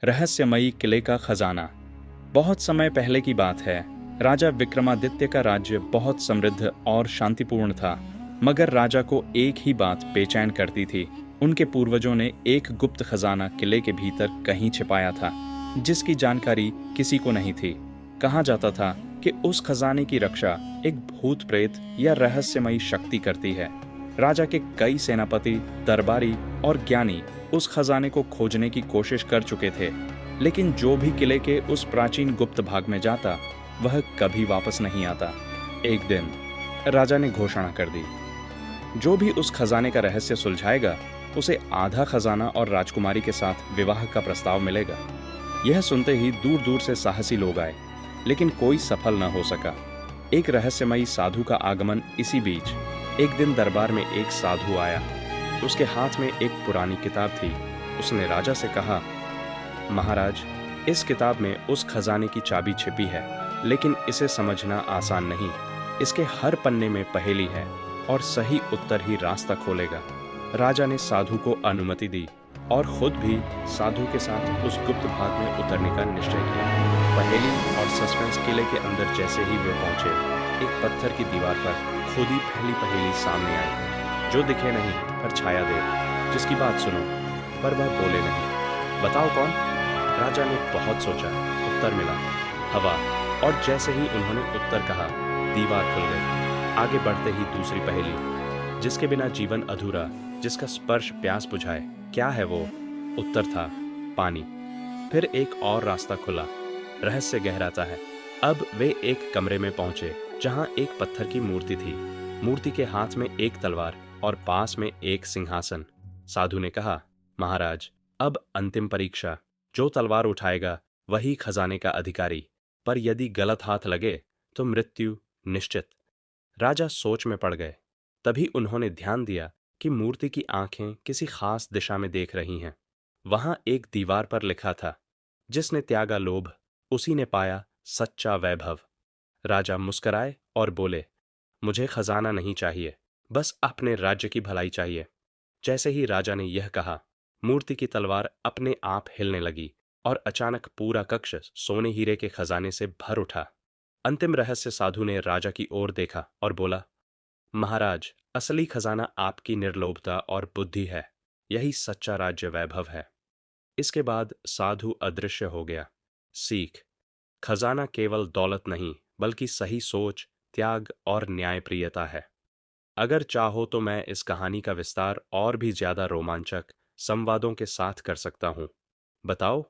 रहस्यमयी किले का खजाना। बहुत समय पहले की बात है। राजा विक्रमादित्य का राज्य बहुत समृद्ध और शांतिपूर्ण था। मगर राजा को एक ही बात बेचैन करती थी। उनके पूर्वजों ने एक गुप्त खजाना किले के भीतर कहीं छिपाया था, जिसकी जानकारी किसी को नहीं थी। कहा जाता था कि उस खजाने की रक्षा एक भूत प्रेत या रहस्यमयी शक्ति करती है। राजा के कई सेनापति, दरबारी और ज्ञानी उस खजाने को खोजने की कोशिश कर चुके थे, लेकिन जो भी किले के उस प्राचीन गुप्त भाग में जाता, वह कभी वापस नहीं आता। एक दिन राजा ने घोषणा कर दी, जो भी उस खजाने का रहस्य सुलझाएगा, उसे आधा खजाना और राजकुमारी के साथ विवाह का प्रस्ताव मिलेगा। यह सुनते ही दूर दूर से साहसी लोग आए, लेकिन कोई सफल न हो सका। एक रहस्यमयी साधु का आगमन इसी बीच। एक दिन दरबार में एक साधु आया। उसके हाथ में एक पुरानी किताब थी। उसने राजा से कहा, महाराज, इस किताब में उस खजाने की चाबी छिपी है, लेकिन इसे समझना आसान नहीं। इसके हर पन्ने में पहेली है और सही उत्तर ही रास्ता खोलेगा। राजा ने साधु को अनुमति दी और खुद भी साधु के साथ उस गुप्त भाग में उतरने का निश्चय किया। पहेली और सस्पेंस किले के अंदर जैसे ही वे पहुंचे, एक पत्थर की दीवार पर खुदी पहली पहेली सामने आई, जो दिखे नहीं पर छाया दे, जिसकी बात सुनो पर वह बोले नहीं। बताओ कौन? राजा ने बहुत सोचा। उत्तर मिला, हवा। और जैसे ही उन्होंने उत्तर कहा, दीवार खुल गई। आगे बढ़ते ही दूसरी पहेली, जिसके बिना जीवन अधूरा, जिसका स्पर्श प्यास बुझाए, क्या है वो? उत्तर था, पानी। फिर एक और रास्ता खुला। रहस्य गहराता है। अब वे एक कमरे में पहुंचे, जहां एक पत्थर की मूर्ति थी। मूर्ति के हाथ में एक तलवार और पास में एक सिंहासन। साधु ने कहा, महाराज, अब अंतिम परीक्षा। जो तलवार उठाएगा वही खजाने का अधिकारी, पर यदि गलत हाथ लगे तो मृत्यु निश्चित। राजा सोच में पड़ गए। तभी उन्होंने ध्यान दिया कि मूर्ति की आंखें किसी खास दिशा में देख रही हैं। वहां एक दीवार पर लिखा था, जिसने त्यागा लोभ, उसी ने पाया सच्चा वैभव। राजा मुस्कुराए और बोले, मुझे खजाना नहीं चाहिए, बस अपने राज्य की भलाई चाहिए। जैसे ही राजा ने यह कहा, मूर्ति की तलवार अपने आप हिलने लगी और अचानक पूरा कक्ष सोने हीरे के खजाने से भर उठा। अंतिम रहस्य साधु ने राजा की ओर देखा और बोला, महाराज, असली खजाना आपकी निर्लोभता और बुद्धि है। यही सच्चा राज्य वैभव है। इसके बाद साधु अदृश्य हो गया। सीख, खजाना केवल दौलत नहीं, बल्कि सही सोच, त्याग और न्यायप्रियता है। अगर चाहो तो मैं इस कहानी का विस्तार और भी ज्यादा रोमांचक संवादों के साथ कर सकता हूँ। बताओ,